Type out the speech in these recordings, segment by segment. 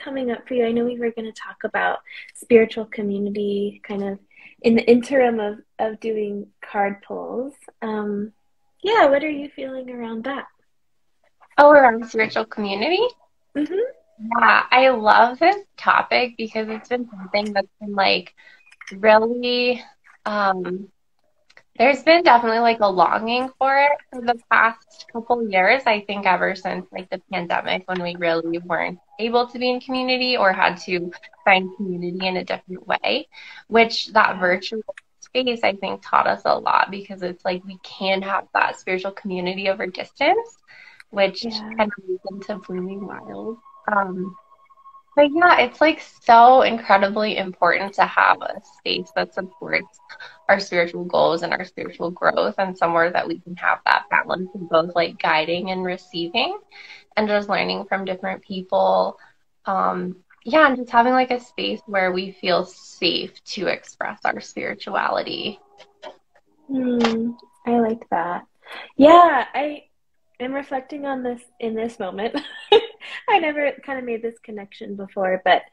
coming up for you? I know we were going to talk about spiritual community kind of in the interim of doing card pulls. Yeah, what are you feeling around that? Oh, around spiritual community? Hmm. Yeah, I love this topic because it's been something that's been like really, um, there's been definitely like a longing for it for the past couple years. I think ever since like the pandemic when we really weren't able to be in community or had to find community in a different way, which that Yeah, virtual space I think taught us a lot because it's like we can have that spiritual community over distance, which yeah. kind of leads into Blooming Wild. Um, but yeah, it's like so incredibly important to have a space that supports our spiritual goals and our spiritual growth and somewhere that we can have that balance of both like guiding and receiving and just learning from different people. Yeah, and just having like a space where we feel safe to express our spirituality. Hmm, I like that. Yeah, I am reflecting on this in this moment. I never kind of made this connection before, but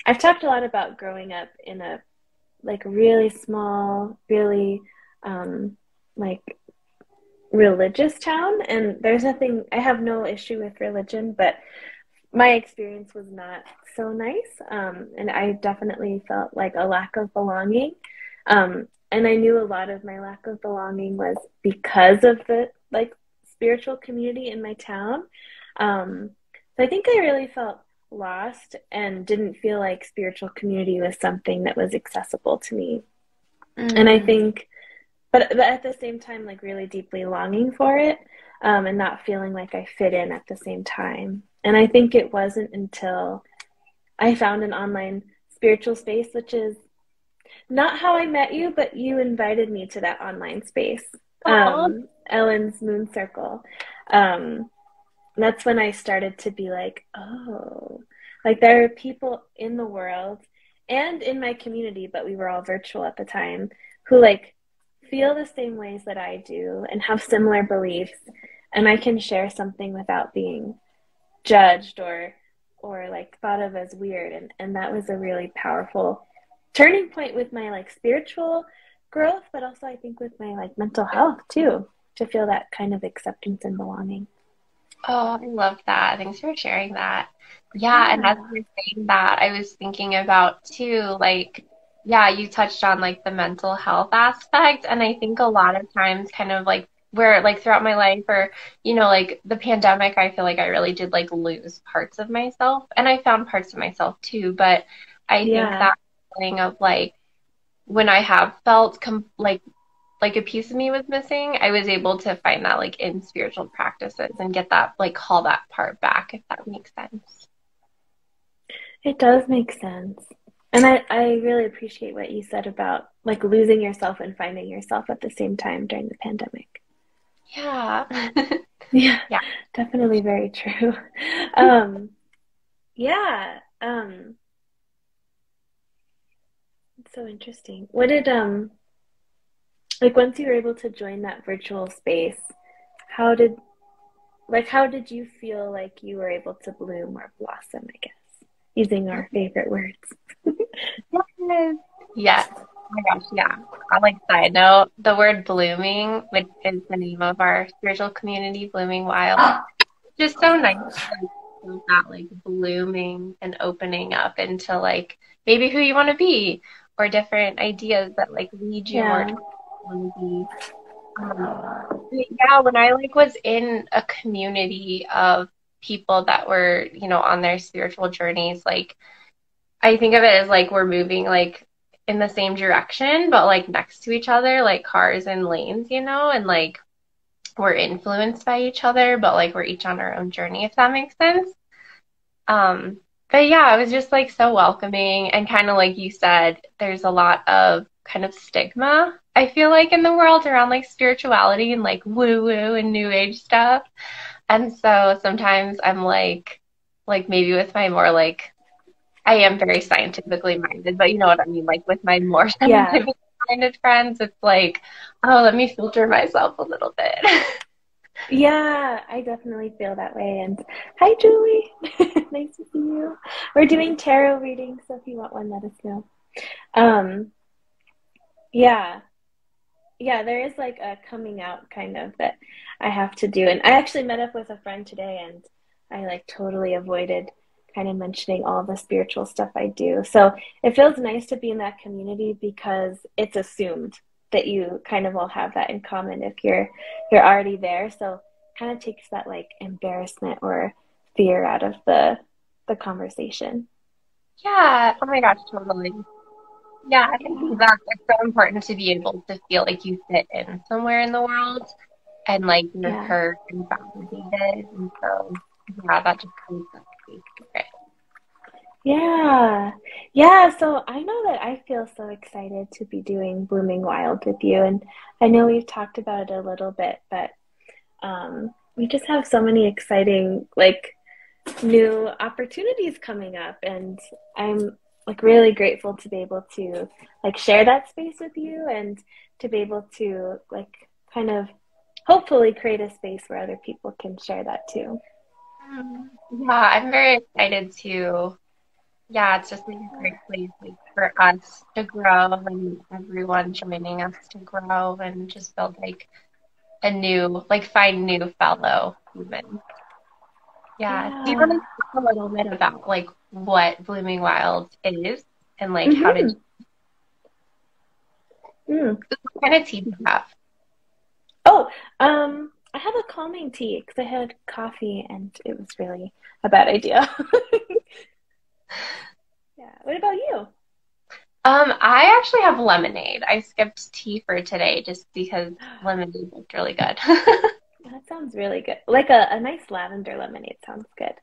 I've talked a lot about growing up in a like really small, really um, like religious town. And there's nothing, I have no issue with religion, but my experience was not so nice. And I definitely felt like a lack of belonging. And I knew a lot of my lack of belonging was because of the like spiritual community in my town. So I think I really felt lost and didn't feel like spiritual community was something that was accessible to me. And I Mm. think, but at the same time, like really deeply longing for it, and not feeling like I fit in at the same time. And I think it wasn't until I found an online spiritual space, which is not how I met you, but you invited me to that online space, Oh, Ellen's Moon Circle. Um, that's when I started to be like, oh, like there are people in the world and in my community, but we were all virtual at the time, who like feel the same ways that I do and have similar beliefs. And I can share something without being judged or like thought of as weird. And that was a really powerful turning point with my like spiritual growth, but also I think with my like mental health too, to feel that kind of acceptance and belonging. oh, I love that. Thanks for sharing that. Yeah, and as Yeah. you're saying that, I was thinking about too, like, yeah, you touched on like the mental health aspect, and I think a lot of times, kind of like where like throughout my life, or like the pandemic, I feel like I really did like lose parts of myself, and I found parts of myself too, but I think Yeah. that feeling of like when I have felt like a piece of me was missing, I was able to find that like in spiritual practices and get that like call that part back, if that makes sense. It does make sense. And I really appreciate what you said about like losing yourself and finding yourself at the same time during the pandemic. Yeah. Yeah, Yeah. definitely very true. Um, yeah, it's so interesting. What did like once you were able to join that virtual space, how did how did you feel like you were able to bloom or blossom, I guess, using our favorite words? Yes. Yes. Oh my gosh, yeah. I like side note, the word blooming, which is the name of our spiritual community, Blooming Wild. Just so nice to like feel that like blooming and opening up into like maybe who you want to be or different ideas that like lead you more to Yeah. who you want to be. Um, yeah, when I like was in a community of people that were, on their spiritual journeys, like I think of it as like we're moving like in the same direction, but like next to each other, like cars and lanes, and like we're influenced by each other, but like we're each on our own journey, if that makes sense. Um, but yeah, it was just like so welcoming and kind of like you said, there's a lot of kind of stigma, I feel like, in the world around like spirituality and like woo woo and new age stuff. And so sometimes I'm like maybe with my more like, I am very scientifically minded, but you know what I mean? Like with my more Yeah. scientifically minded friends, it's like, oh, let me filter myself a little bit. Yeah, I definitely feel that way and Hi, Julie. Nice to see you. We're doing tarot readings, so if you want one, let us know. Um, yeah, yeah, there is like a coming out kind of that I have to do. And I actually met up with a friend today and I like totally avoided kind of mentioning all the spiritual stuff I do. So it feels nice to be in that community because it's assumed that you kind of all have that in common if you're already there. So kind of takes that like embarrassment or fear out of the conversation. Yeah. Oh my gosh, totally. Yeah, I think that it's so important to be able to feel like you fit in somewhere in the world and like you're Yeah. heard and validated. And so, yeah, that just creates that space for it. Yeah. Yeah. So I know that I feel so excited to be doing Blooming Wild with you. And I know we've talked about it a little bit, but we just have so many exciting, like, new opportunities coming up. And I'm like really grateful to be able to like share that space with you and to be able to like kind of hopefully create a space where other people can share that too. Yeah, I'm very excited to. Yeah, it's just like a great place like for us to grow and everyone joining us to grow and just build like a new, like find new fellow humans. Yeah. Do you want to Yeah. talk a little bit about like what Blooming Wild is and like how did Mm-hmm. Mm. what kind of tea do you have? Oh, I have a calming tea because I had coffee and it was really a bad idea. Yeah. What about you? I actually have lemonade. I skipped tea for today just because lemonade looked really good. That sounds really good. Like a nice lavender lemonade sounds good.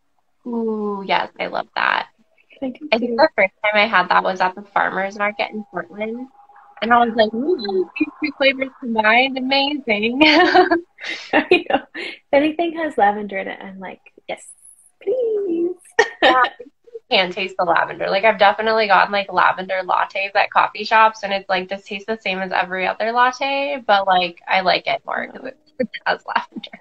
Ooh, yes, I love that. I do I think too. the first time I had that was at the farmer's market in Portland. And I was like, ooh, these two flavors combined, amazing. I know. If anything has lavender in it, I'm like, yes, please. Yeah, I can taste the lavender. Like I've definitely gotten like lavender lattes at coffee shops, and it's like this tastes the same as every other latte, but like I like it more because it has lavender.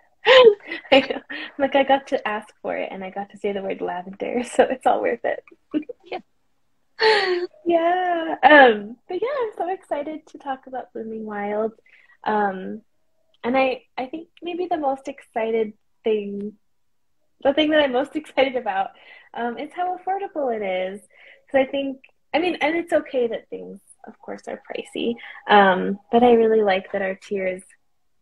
I know. Like I got to ask for it and I got to say the word lavender, so it's all worth it. Yeah. Yeah. But yeah, I'm so excited to talk about Blooming Wild. Um, and I think maybe thing, the thing that I'm most excited about, is how affordable it is. Because I think, I mean, and it's okay that things, of course, are pricey. But I really like that our tiers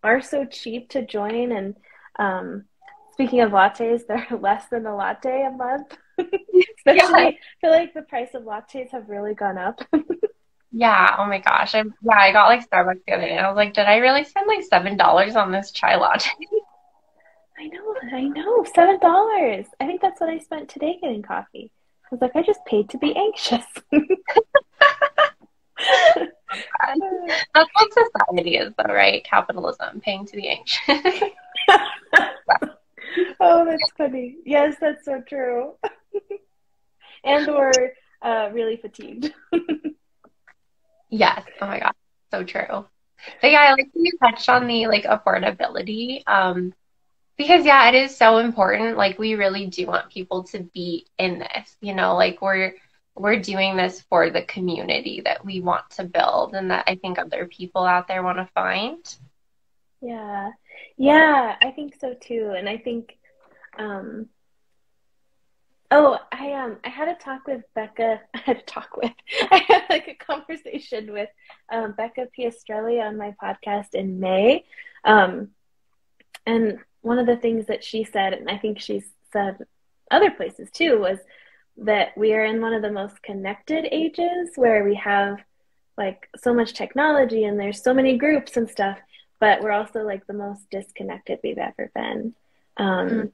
are so cheap to join. And um, speaking of lattes, they're less than a latte a month. Yeah. Especially, I feel like the price of lattes have really gone up. Yeah. Oh my gosh. I got like Starbucks the other day, and I was like, did I really spend like $7 on this chai latte? I know, $7. I think that's what I spent today getting coffee. I was like, I just paid to be anxious. That's what society is, though, right? Capitalism, paying to be anxious. Oh, that's funny. Yes, that's so true. And or really fatigued. Yes. Oh my God. So true. But yeah, I like that you touched on the like affordability. Because yeah, it is so important. Like we really do want people to be in this, like we're doing this for the community that we want to build and that I think other people out there want to find. Yeah. Yeah, I think so too. And I think um oh, I had a talk with Becca. I had a talk with I had like a conversation with Becca Piastrelli on my podcast in May. Um and one of the things that she said, and I think she's said other places too, was that we are in one of the most connected ages where we have like so much technology and there's so many groups and stuff, but we're also like the most disconnected we've ever been. Mm. Um,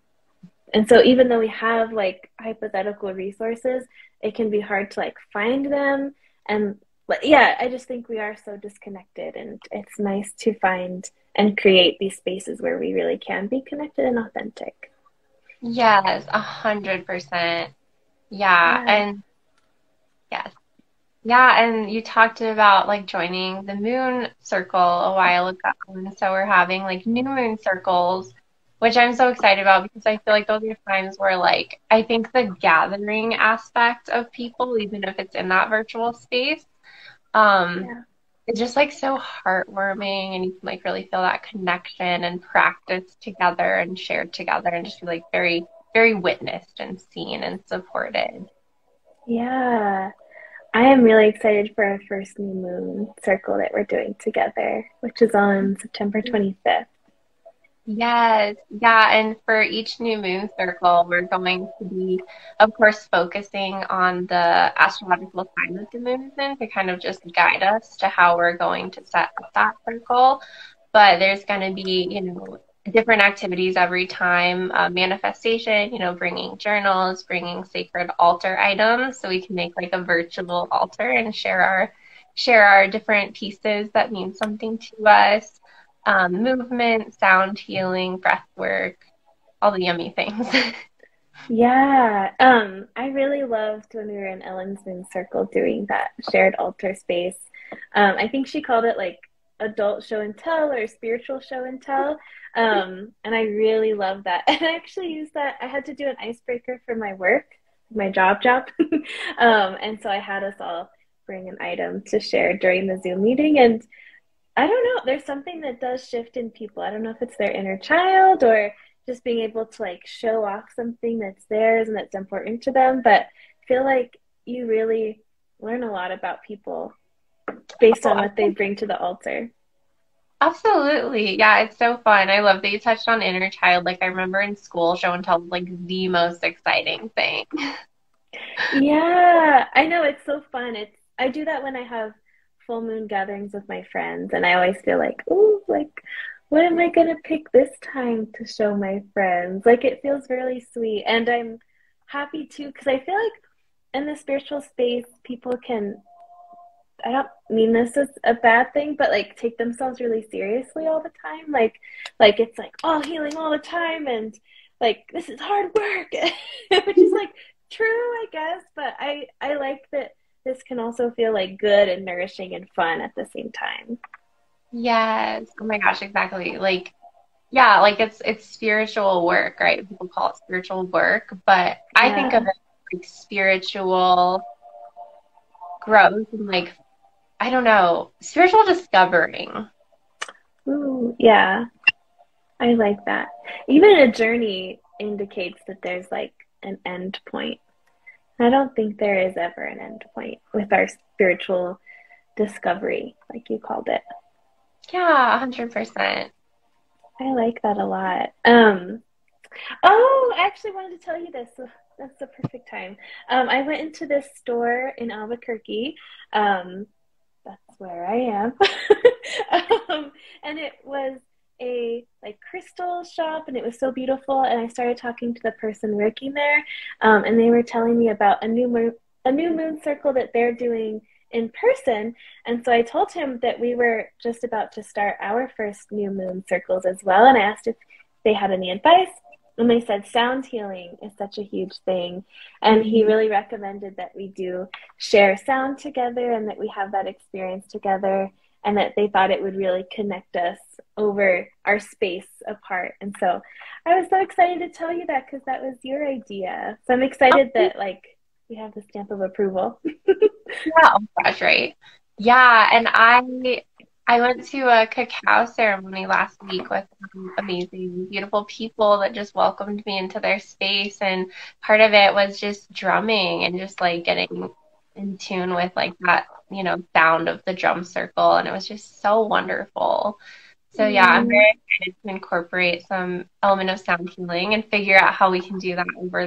and so even though we have like hypothetical resources, it can be hard to like find them. And yeah, I just think we are so disconnected, and it's nice to find and create these spaces where we really can be connected and authentic. Yes, 100%. Yeah, Yeah. and yes. Yeah, and you talked about like joining the moon circle a while ago. And so we're having like new moon circles which I'm so excited about because I feel like those are times where like I think the gathering aspect of people, even if it's in that virtual space, um, Yeah. it's just like so heartwarming and you can like really feel that connection and practice together and shared together and just be like very, very witnessed and seen and supported. Yeah. I am really excited for our first new moon circle that we're doing together, which is on September 25th. Yes, yeah, and for each new moon circle, we're going to be, of course, focusing on the astrological sign that the moon is in to kind of just guide us to how we're going to set up that circle. But there's going to be, different activities every time, manifestation, bringing journals, bringing sacred altar items, so we can make like a virtual altar and share our different pieces that mean something to us, movement, sound healing, breath work, all the yummy things. Yeah, I really loved when we were in Ellen's Moon Circle doing that shared altar space. I think she called it like adult show and tell or spiritual show and tell. And I really love that. And I actually used that. I had to do an icebreaker for my work, my job. And so I had us all bring an item to share during the Zoom meeting. And I don't know. There's something that does shift in people. I don't know if it's their inner child or just being able to like show off something that's theirs and that's important to them. But I feel like you really learn a lot about people based on what they bring to the altar. Absolutely. Yeah, it's so fun. I love that you touched on inner child. Like I remember in school, show and tell was like the most exciting thing. Yeah, I know it's so fun. I do that when I have full moon gatherings with my friends, and I always feel like, ooh, like what am I gonna pick this time to show my friends? Like it feels really sweet, and I'm happy too because I feel like in the spiritual space, people can, I don't mean this as a bad thing, but like take themselves really seriously all the time. Like it's like all healing all the time and like this is hard work, which is like true, I guess, but I like that this can also feel like good and nourishing and fun at the same time. Yes. Oh my gosh, exactly. Like, yeah, like it's spiritual work, right? People call it spiritual work, but I think of Yeah. it like spiritual growth and like, I don't know, spiritual discovering. Ooh, yeah. I like that. Even a journey indicates that there's like an end point. I don't think there is ever an end point with our spiritual discovery, like you called it. Yeah, 100%. I like that a lot. Oh, I actually wanted to tell you this. So that's the perfect time. I went into this store in Albuquerque. Um, that's where I am. And it was a like crystal shop and it was so beautiful. And I started talking to the person working there. And they were telling me about a new moon circle that they're doing in person. And so I told him that we were just about to start our first new moon circles as well. And I asked if they had any advice. And they said sound healing is such a huge thing. And he Mhm. really recommended that we do share sound together and that we have that experience together and that they thought it would really connect us over our space apart. And so I was so excited to tell you that because that was your idea. So I'm excited that like we have the stamp of approval. Yeah, oh my gosh, right. Yeah, and I went to a cacao ceremony last week with amazing, beautiful people that just welcomed me into their space, and part of it was just drumming and just like getting in tune with like that, sound of the drum circle, and it was just so wonderful. So yeah, I'm Mm, very excited to incorporate some element of sound healing and figure out how we can do that over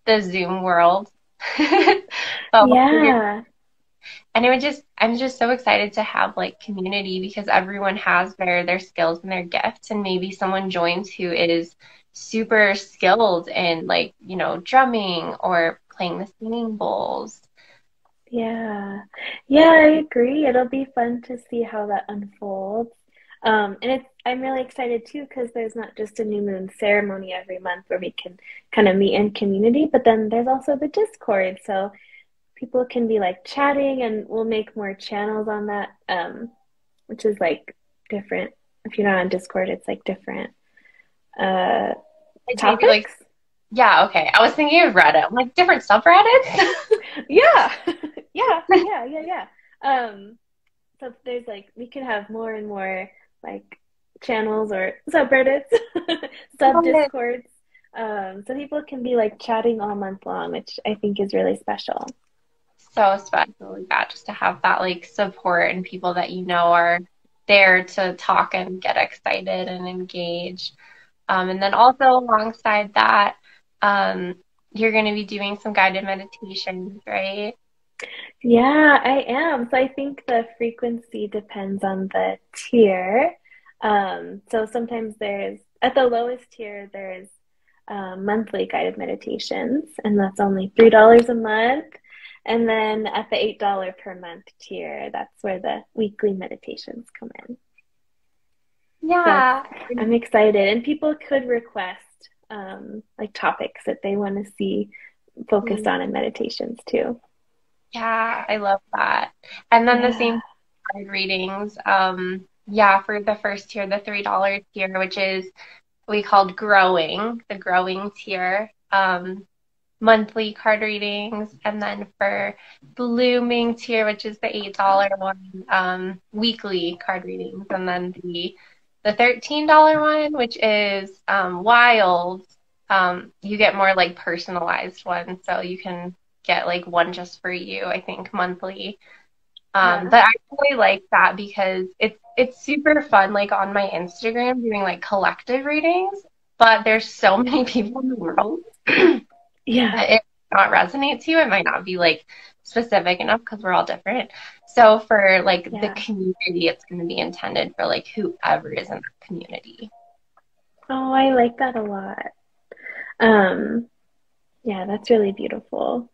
the Zoom world. But we'll figure yeah. and I'm just so excited to have like community because everyone has their skills and their gifts, and maybe someone joins who is super skilled in like, drumming or playing the singing bowls. Yeah. Yeah, I agree. It'll be fun to see how that unfolds. And I'm really excited too because there's not just a new moon ceremony every month where we can kind of meet in community, but then there's also the Discord. So people can be like chatting and we'll make more channels on that, which is like different. If you're not on Discord, it's like different uh, Like maybe like, topics. yeah, okay. I was thinking of Reddit. I'm like different subreddits. Yeah, yeah. So there's like we could have more and more like channels or subreddits, sub discords. So people can be like chatting all month long, which I think is really special. So special, yeah, just to have that like support and people that you know are there to talk and get excited and engage. And then also alongside that, um, you're going to be doing some guided meditations, right? Yeah, I am. So I think the frequency depends on the tier. So sometimes there's, at the lowest tier, there's monthly guided meditations, and that's only $3 a month. And then at the $8 per month tier, that's where the weekly meditations come in. So Yeah. I'm excited. And people could request like topics that they want to see focused on in meditations too. Yeah, I love that. And then the Yeah. same card readings. Yeah, for the first tier, the $3 tier, which is we called growing, the growing tier. Monthly card readings, and then for blooming tier, which is the $8 one, weekly card readings, and then the $13 one, which is wild. You get more like personalized ones, so you can get like one just for you, I think, monthly. Yeah. But I really like that because it's super fun, like on my Instagram doing like collective readings, but there's so many people in the world Yeah. that it might not resonate to you. It might not be like specific enough because we're all different. So for like the Yeah. community, it's going to be intended for like whoever is in that community. Oh, I like that a lot. Um, yeah, that's really beautiful.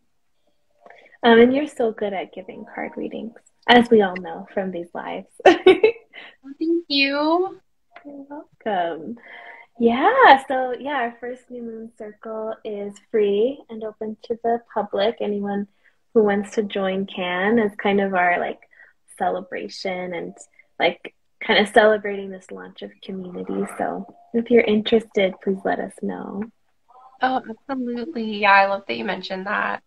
And you're so good at giving card readings, as we all know from these lives. Thank you. You're welcome. Yeah, so yeah, our first New Moon Circle is free and open to the public. Anyone who wants to join can, as kind of our like celebration and like kind of celebrating this launch of community. So if you're interested, please let us know. Oh, absolutely. Yeah, I love that you mentioned that.